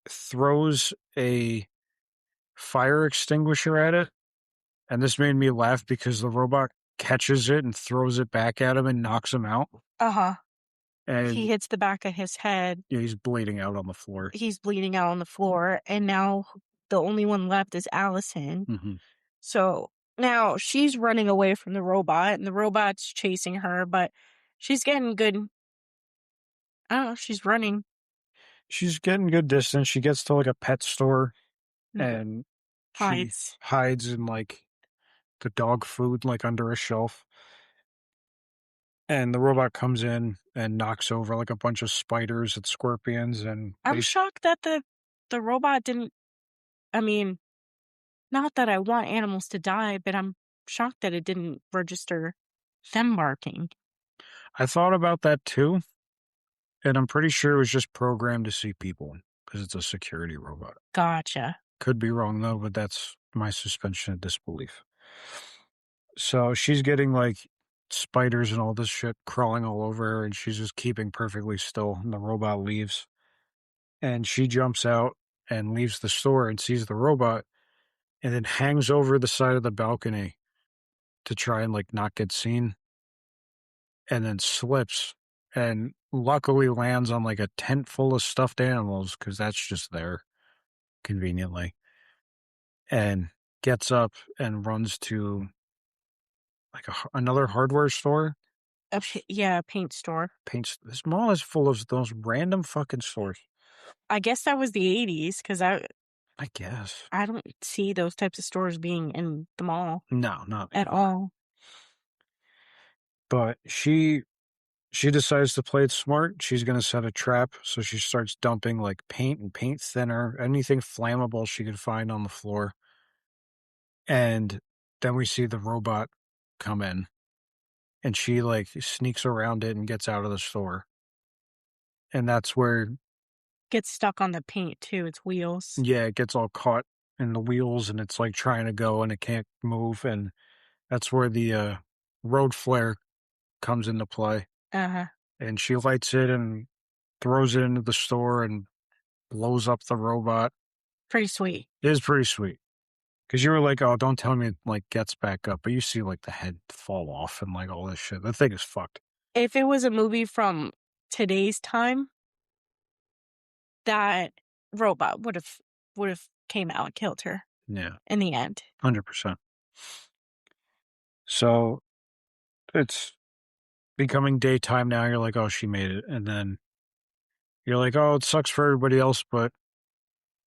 throws a fire extinguisher at it. And this made me laugh because the robot catches it and throws it back at him and knocks him out. Uh-huh. He And hits the back of his head. yeah, he's bleeding out on the floor. He's bleeding out on the floor. And now the only one left is Allison. Hmm. So now she's running away from the robot and the robot's chasing her, but she's getting good. I don't know. She's running. She's getting good distance. She gets to like a pet store Mhm. and she Hides. hides in like the dog food, like under a shelf. And the robot comes in and knocks over like a bunch of spiders and scorpions. And I'm shocked that the robot didn't. I mean, not that I want animals to die, but I'm shocked that it didn't register them barking. I thought about that too. And I'm pretty sure it was just programmed to see people because it's a security robot. Gotcha. Could be wrong though, but that's my suspension of disbelief. So she's getting like spiders and all this shit crawling all over her, and she's just keeping perfectly still. And the robot leaves, and she jumps out and leaves the store and sees the robot, and then hangs over the side of the balcony to try and like not get seen, and then slips and luckily lands on like a tent full of stuffed animals because that's just there conveniently, and gets up and runs to like another hardware store. Yeah, a paint store. Paints. This mall is full of those random fucking stores. I guess that was the 80s because I guess. I don't see those types of stores being in the mall No, not at anymore. all. But she decides to play it smart. She's gonna set a trap, so she starts dumping like paint and paint thinner, anything flammable she could find on the floor. And then we see the robot come in, and she like sneaks around it and gets out of the store. And that's where, Gets stuck on the paint too. Its wheels. yeah, it gets all caught in the wheels, and it's like trying to go and it can't move. And that's where the road flare comes into play. Uh-huh. And she lights it and throws it into the store and blows up the robot. Pretty sweet. It is pretty sweet. Because you were like, oh, don't tell me it like gets back up. But you see like the head fall off and like all this shit. The thing is fucked. If it was a movie from today's time, that robot would have came out and killed her Yeah, in the end. 100%. So it's becoming daytime now. You're like, oh, she made it. And then you're like, oh, it sucks for everybody else. But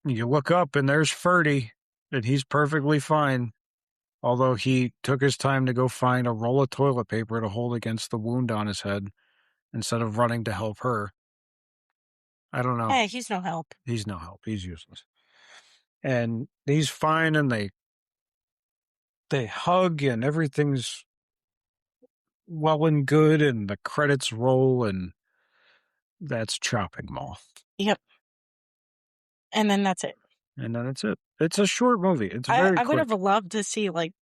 you look up and there's Ferdy and he's perfectly fine. Although he took his time to go find a roll of toilet paper to hold against the wound on his head instead of running to help her. I don't know. Hey, he's no help. He's no help. He's useless. And he's fine, and they hug and everything's well and good, and the credits roll, and that's Chopping Mall. Yep. And then that's it. And then it's it. It's a short movie. It's I very would quick. have loved to see like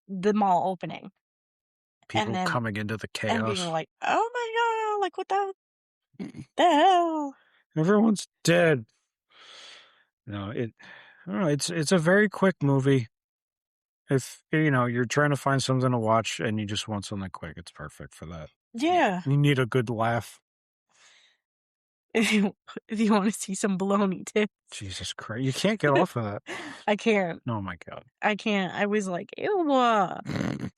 the mall opening People then- coming into the and chaos. being like, "Oh my god! Like what the hell?" Everyone's dead. No, I don't know, it's a very quick movie. If, you're trying to find something to watch and you just want something quick, it's perfect for that. Yeah. You need a good laugh. If you if you want to see some baloney tits. Jesus Christ, you can't get off of that. I can't. Oh my god. I can't. I was like, ew.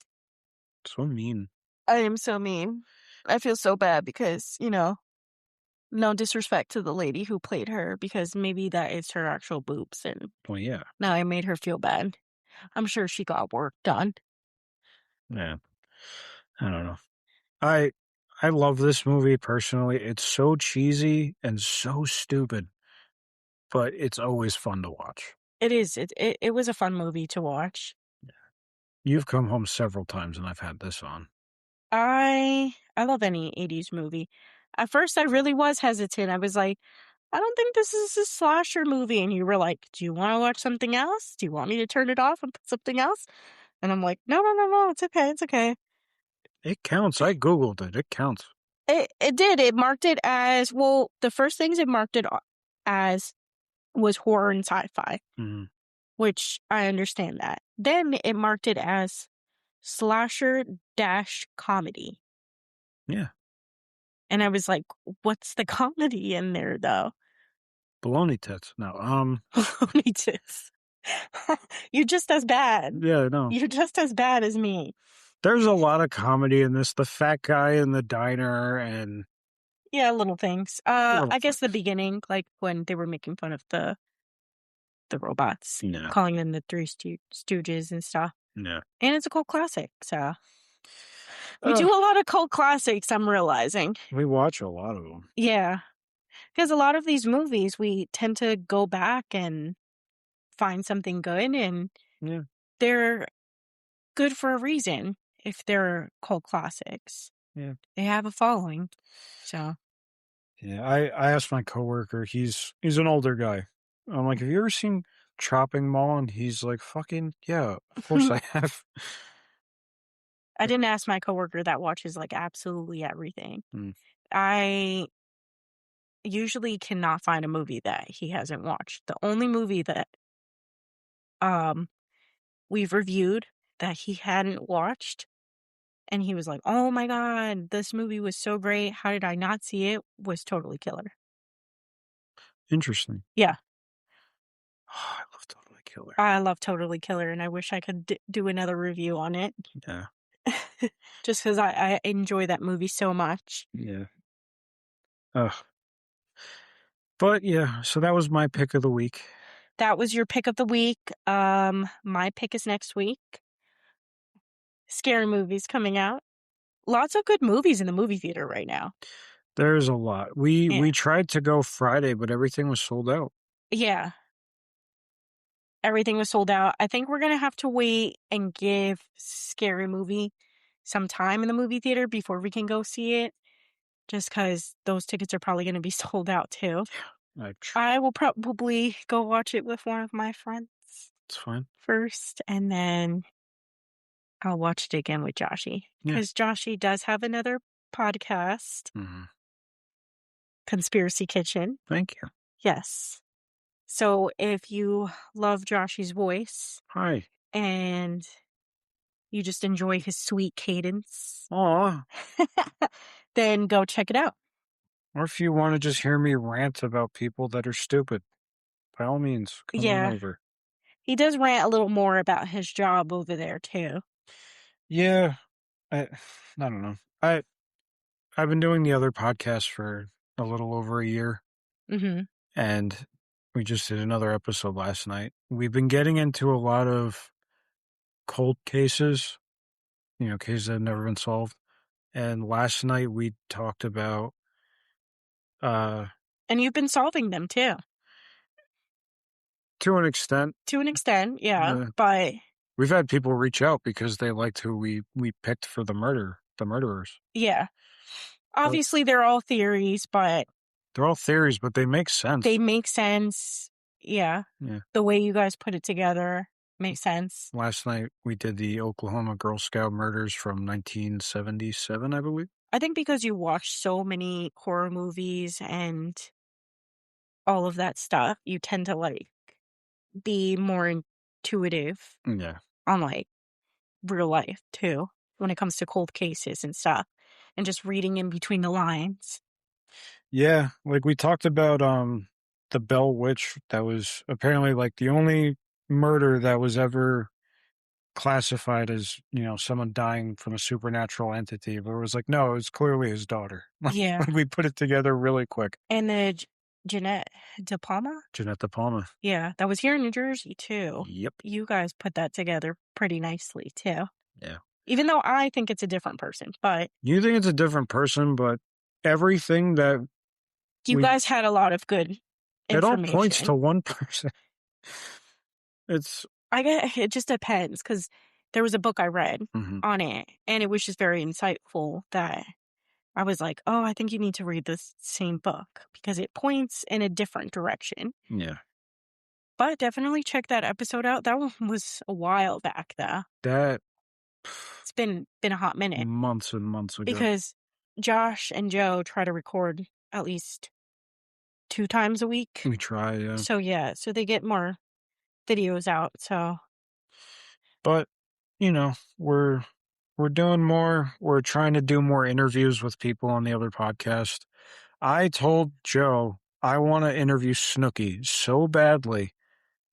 So mean. I am so mean. I feel so bad because, no disrespect to the lady who played her because maybe that is her actual boobs and Well, yeah. now I made her feel bad. I'm sure she got work done. Yeah. I don't know. I I love this movie personally. It's so cheesy and so stupid, but it's always fun to watch. It is. It was a fun movie to watch. You've come home several times and I've had this on. I love any 80s movie. At first I really was hesitant. I was like, I don't think this is a slasher movie. And you were like, do you want to watch something else? Do you want me to turn it off and put something else? And I'm like, no, no, no, no. It's okay. It's okay. It counts. I Googled it. It counts. It did. It marked it as, well, the first things it marked it as was horror and sci-fi, Mhm. which I understand that. Then it marked it as slasher dash comedy. Yeah. And I was like, what's the comedy in there though? Baloney tits. No. Me too. You're just as bad. Yeah, no. You're just as bad as me. There's a lot of comedy in this. The fat guy in the diner and Yeah, little things. little I guess the things. beginning, like when they were making fun of the robots, Yeah. calling them the Three Stooges and stuff. Yeah. And it's a cult classic, so we Uh, do a lot of cult classics, I'm realizing. we watch a lot of them. Yeah. Because a lot of these movies, we tend to go back and find something good, and Yeah. they're good for a reason if they're cult classics. Yeah. They have a following. So, Yeah. I asked my coworker, he's an older guy. I'm like, have you ever seen Chopping Mall? And he's like, fucking yeah, of course I have. I didn't ask my coworker that watches like absolutely everything. Mm. I usually cannot find a movie that he hasn't watched. The only movie that um we've reviewed that he hadn't watched and he was like, "Oh my god, this movie was so great. How did I not see it?" was Totally Killer. Interesting. Yeah, Oh, I love Totally Killer. I love Totally Killer and I wish I could do another review on it. Yeah. Just cuz I enjoy that movie so much. Yeah. Ugh. But yeah, so that was my pick of the week. That was your pick of the week. My pick is next week. Scary movies coming out. Lots of good movies in the movie theater right now. There's a lot. We Yeah. we tried to go Friday, but everything was sold out. Yeah. Everything was sold out. I think we're going to have to wait and give Scary Movie some time in the movie theater before we can go see it. Just because those tickets are probably going to be sold out too. I will probably go watch it with one of my friends It's fine. first, and then I'll watch it again with Joshy. Yeah. Because Joshy does have another podcast, Mhm. Conspiracy Kitchen. Thank you. Yes. So if you love Joshy's voice Hi. and you just enjoy his sweet cadence, Aw. then go check it out. Or if you want to just hear me rant about people that are stupid, by all means, come on Yeah. over. He does rant a little more about his job over there too. Yeah. I don't know. I've been doing the other podcast for a little over a year, Mm-hmm. and we just did another episode last night. We've been getting into a lot of cold cases, cases that have never been solved. And last night we talked about uh And you've been solving them too. to an extent, To an extent, yeah. uh, But we've had people reach out because they liked who we picked for the murderers. yeah. Obviously they're all theories, but They're all theories, but they make sense. they make sense. Yeah. Yeah. The way you guys put it together makes sense. Last night we did the Oklahoma Girl Scout murders from 1977, I believe. I think because you watch so many horror movies and all of that stuff, you tend to like be more intuitive Yeah. on like real life too when it comes to cold cases and stuff and just reading in between the lines. Yeah, like we talked about the Bell Witch that was apparently like the only murder that was ever classified as, someone dying from a supernatural entity, but it was like, no, it was clearly his daughter. Yeah. We put it together really quick. And the Jeanette De Palma? Jeanette De Palma. Yeah, that was here in New Jersey too. Yep. You guys put that together pretty nicely too. Yeah. Even though I think it's a different person, but You think it's a different person, but everything that you we guys had a lot of good it all points to information. one person. It's I get it just depends because there was a book I read Mhm. on it, and it was just very insightful that I was like, "Oh, I think you need to read this same book because it points in a different direction." Yeah. But definitely check that episode out. That one was a while back, though. That It's been a hot minute months and months ago. because Josh and Joe try to record at least 2 times a week. We try, yeah. So yeah, so they get more videos out. So But, you know, we're doing more. We're trying to do more interviews with people on the other podcast. I told Joe I want to interview Snooki so badly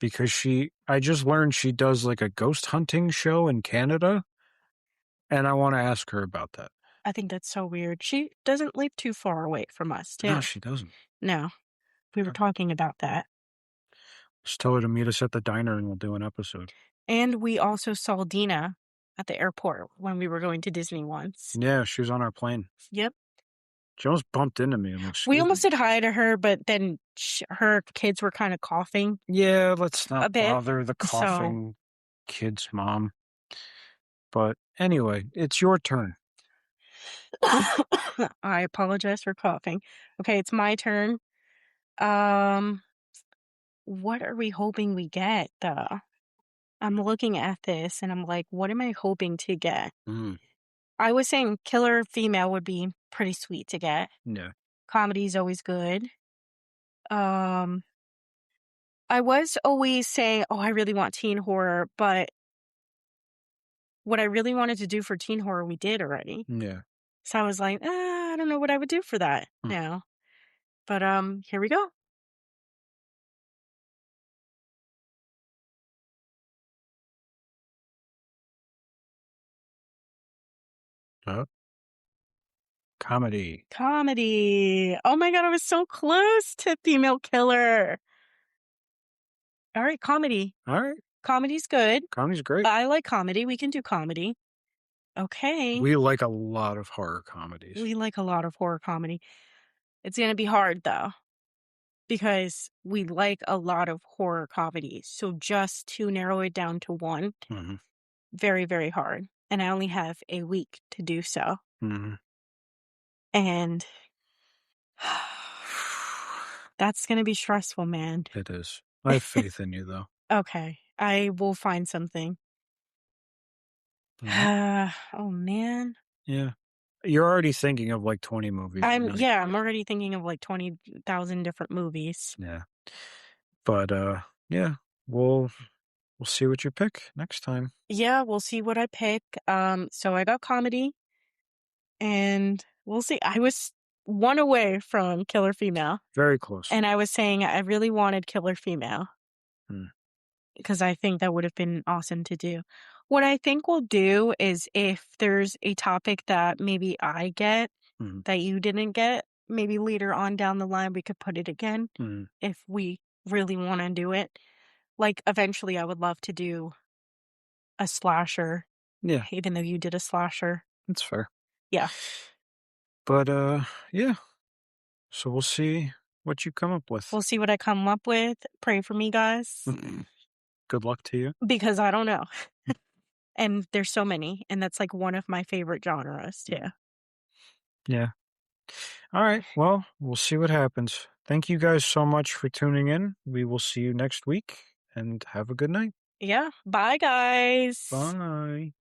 because I just learned she does like a ghost hunting show in Canada, and I want to ask her about that. I think that's so weird. She doesn't live too far away from us, No, too. she doesn't. No, we were talking about that. Just tell her to meet us at the diner and we'll do an episode. And we also saw Dina at the airport when we were going to Disney once. Yeah, she was on our plane. Yep. She almost bumped into me. I'm like, We "Excuse almost me." said hi to her, but then her kids were kind of coughing Yeah, let's a not bit. bother the So coughing kid's mom. But anyway, it's your turn. I apologize for coughing. Okay, it's my turn. Um, what are we hoping we get, though? I'm looking at this and I'm like, what am I hoping to get? Mm, I was saying killer female would be pretty sweet to get. yeah. Comedy is always good. Um, I was always saying, oh, I really want teen horror, but what I really wanted to do for teen horror, we did already. Yeah. So I was like, I don't know what I would do for that Mm. now. But here we go. Uh, comedy. Comedy. Oh my god, I was so close to female killer. All right, comedy. All right. Comedy's good. Comedy's great. I like comedy. We can do comedy. Okay. We like a lot of horror comedies. We like a lot of horror comedy. It's going to be hard though, because we like a lot of horror comedies. So just to narrow it down to one, Mm-hmm. very, very hard. And I only have a week to do so. Mm-hmm. And that's going to be stressful, man. It is. I have faith in you, though. Okay. I will find something. Mhm. Oh man. Yeah. You're already thinking of like 20 movies. I'm already thinking of like 20,000 different movies. Yeah. But yeah, we'll see what you pick next time. Yeah, we'll see what I pick. So I got comedy and we'll see. I was one away from killer female. Very close. And I was saying I really wanted killer female because I think that would have been awesome to do. What I think we'll do is if there's a topic that maybe I get Mhm. that you didn't get, maybe later on down the line we could put it again Mhm. if we really want to do it. Like eventually I would love to do a slasher, Yeah, even though you did a slasher. that's fair. Yeah. But yeah. So we'll see what you come up with. We'll see what I come up with. Pray for me, guys, Good luck to you. because I don't know. And there's so many, and that's like one of my favorite genres too. Yeah. All right. Well, we'll see what happens. Thank you guys so much for tuning in. We will see you next week and have a good night. Yeah. Bye, guys. Bye.